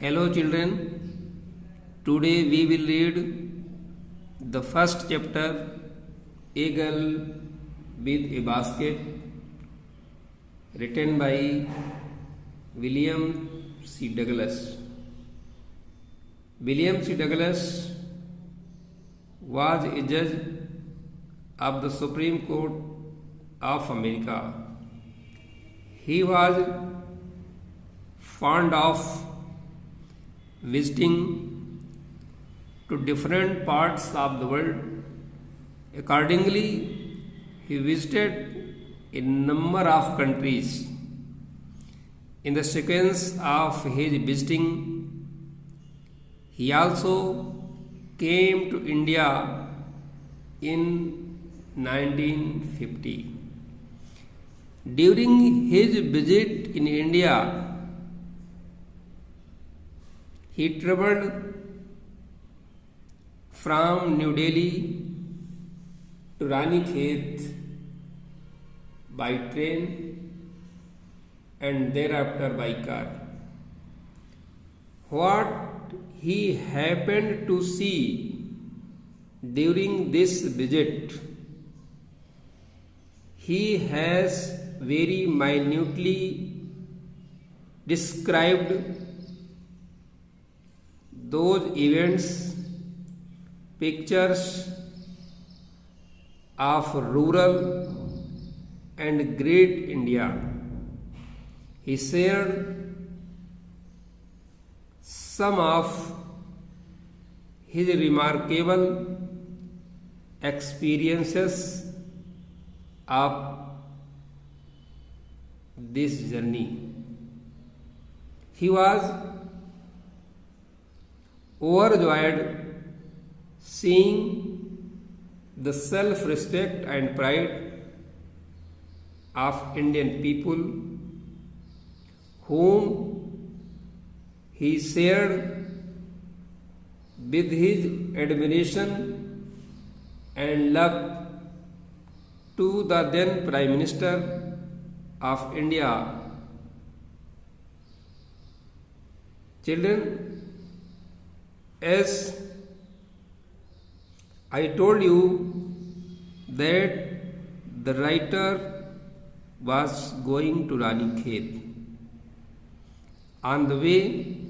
Hello children, today we will read the first chapter, A Girl with a Basket, written by William C. Douglas. William C. Douglas was a judge of the Supreme Court of America. He was fond of visiting to different parts of the world. Accordingly, he visited a number of countries. In the sequence of his visiting, he also came to India in 1950. During his visit in India, he traveled from New Delhi to Ranikhet by train and thereafter by car. What he happened to see during this visit, he has very minutely described those events, pictures of rural and great India. He shared some of his remarkable experiences of this journey. He was overjoyed seeing the self-respect and pride of Indian people whom he shared with his admiration and love to the then Prime Minister of India. Children, as I told you that the writer was going to Ranikhet. On the way,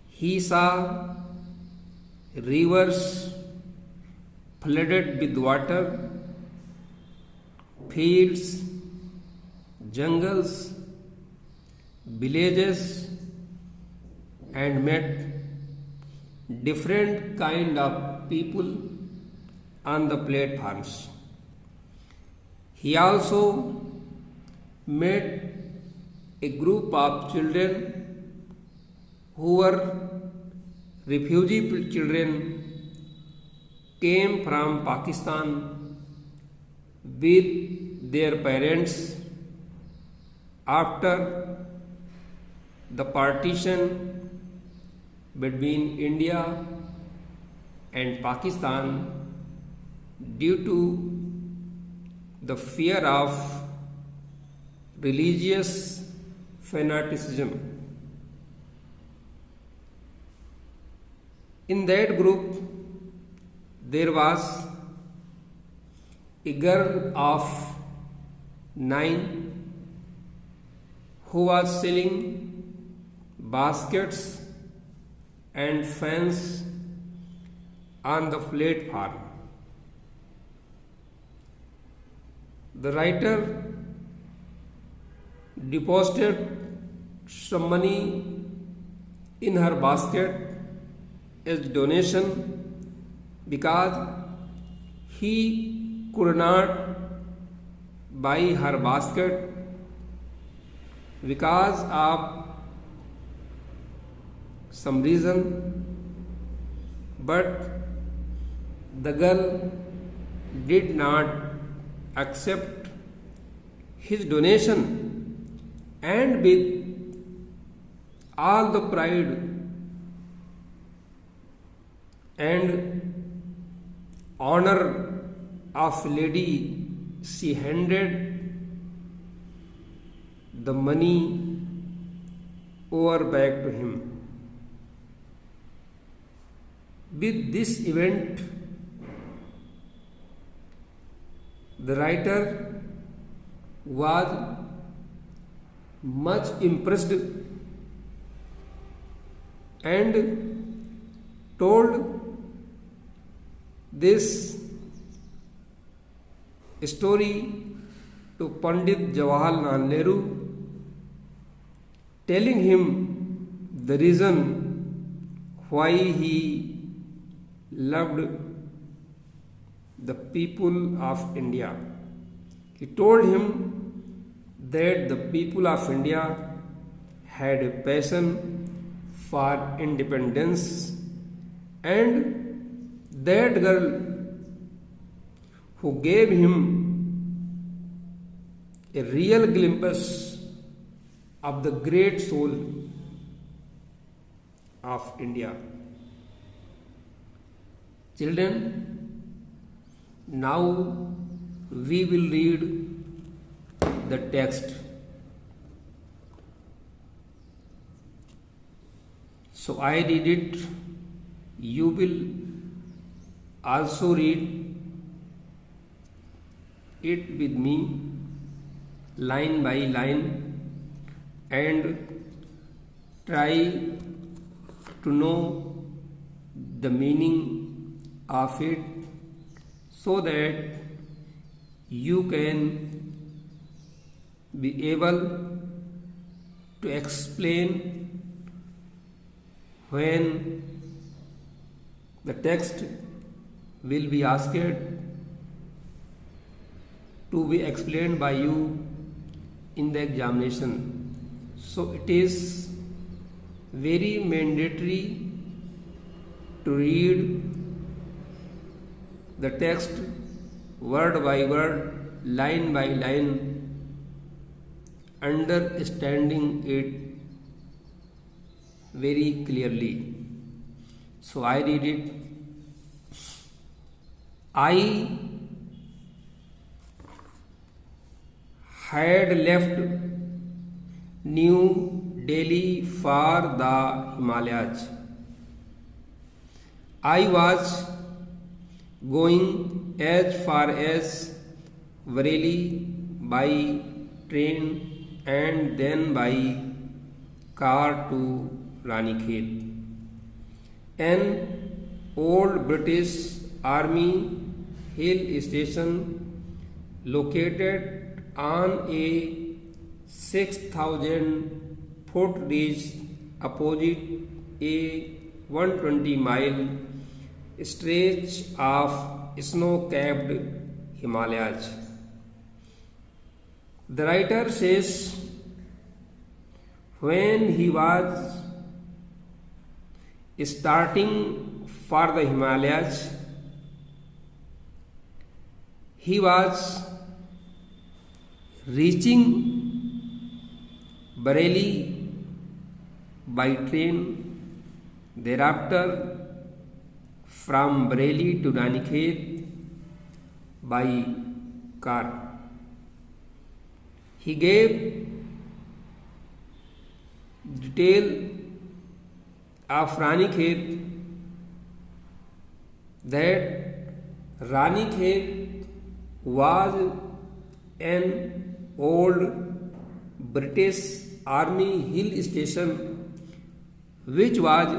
he saw rivers flooded with water, fields, jungles, villages, and met different kind of people on the platforms. He also met a group of children who were refugee children, came from Pakistan with their parents after the partition between India and Pakistan due to the fear of religious fanaticism. In that group, there was a girl of 9 who was selling baskets and fans on the platform. The writer deposited some money in her basket as donation because he could not buy her basket because of some reason, but the girl did not accept his donation, and with all the pride and honor of lady, she handed the money over back to him. With this event, the writer was much impressed and told this story to Pandit Jawaharlal Nehru, telling him the reason why he loved the people of India. He told him that the people of India had a passion for independence, and that girl who gave him a real glimpse of the great soul of India. Children, now we will read the text. So I read it, you will also read it with me, line by line, and try to know the meaning of it so that you can be able to explain when the text will be asked to be explained by you in the examination. So it is very mandatory to read the text word by word, line by line, understanding it very clearly. So I read it. I had left New Delhi for the Himalayas. I was going as far as Bareilly by train and then by car to Ranikhet. An old British Army hill station located on a 6,000 foot ridge opposite a 120-mile stretch of snow-capped Himalayas. The writer says when he was starting for the Himalayas, he was reaching Bareilly by train, thereafter from Bareilly to Ranikhet by car. He gave detail of Ranikhet that Ranikhet was an old British Army hill station which was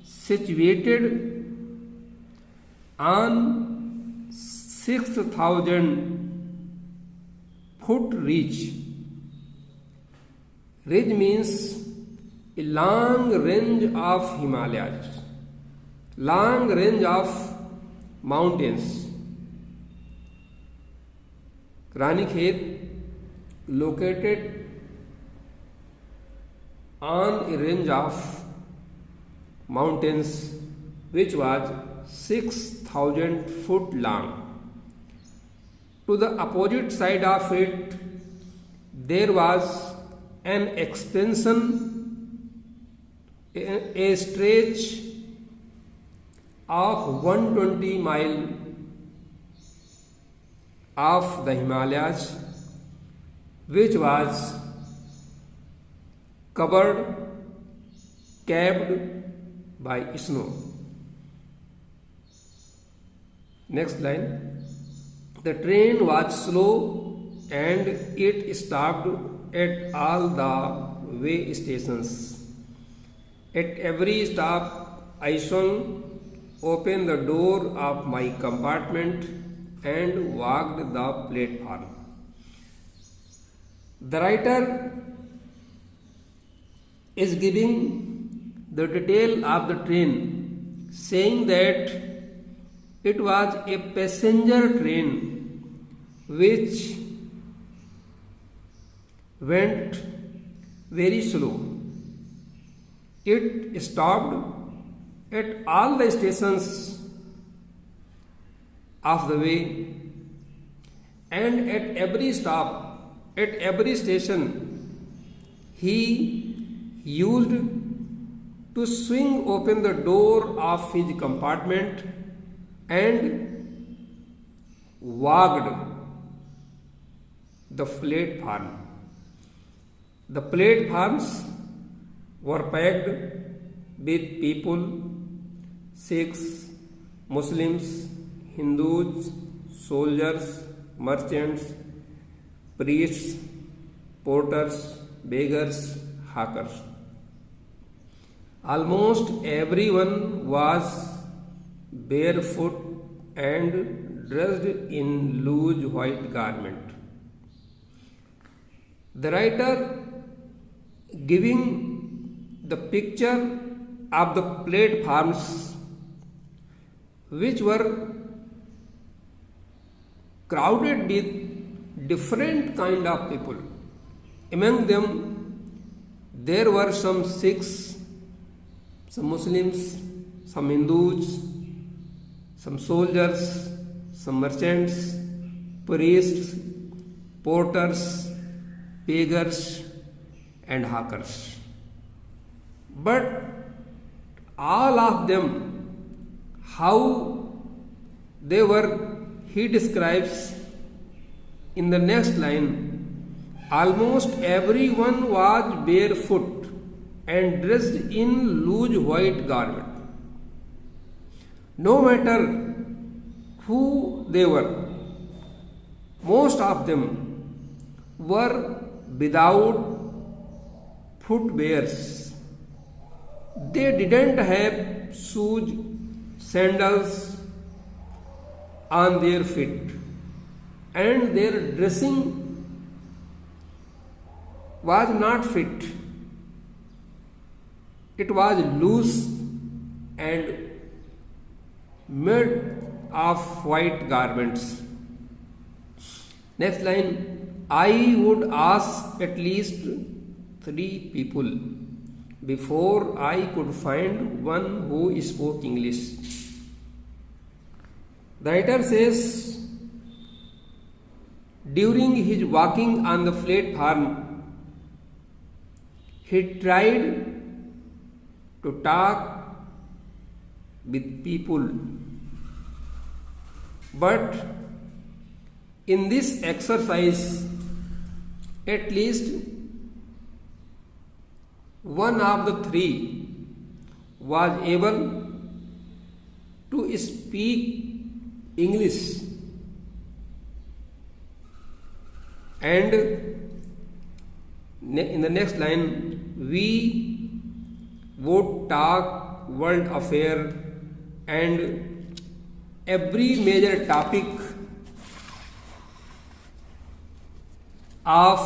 situated on 6,000 foot ridge. Ridge means a long range of Himalayas, long range of mountains. Ranikhet located on a range of mountains which was 6,000 foot long. To the opposite side of it, there was an extension, a stretch of 120 miles of the Himalayas, which was covered, capped by snow. Next line. The train was slow and it stopped at all the way stations. At every stop, I swung open the door of my compartment and walked the platform. The writer is giving the detail of the train, saying that it was a passenger train which went very slow. It stopped at all the stations of the way, and at every stop, at every station, he used to swing open the door of his compartment and walked the platform. The platforms were packed with people, Sikhs, Muslims, Hindus, soldiers, merchants, priests, porters, beggars, hawkers. Almost everyone was barefoot and dressed in loose white garment. The writer giving the picture of the platforms which were crowded with different kind of people. Among them there were some Sikhs, some Muslims, some Hindus, some soldiers, some merchants, priests, porters, beggars, and hawkers. But all of them, how they were, he describes in the next line. Almost everyone was barefoot and dressed in loose white garment. No matter who they were, most of them were without footwears. They didn't have shoes, sandals on their feet, and their dressing was not fit. It was loose and made of white garments. Next line. I would ask at least 3 people before I could find one who spoke English. The writer says, during his walking on the platform, he tried to talk with people, but in this exercise, at least one of the 3 was able to speak English, and in the next line, we would talk world affair and every major topic of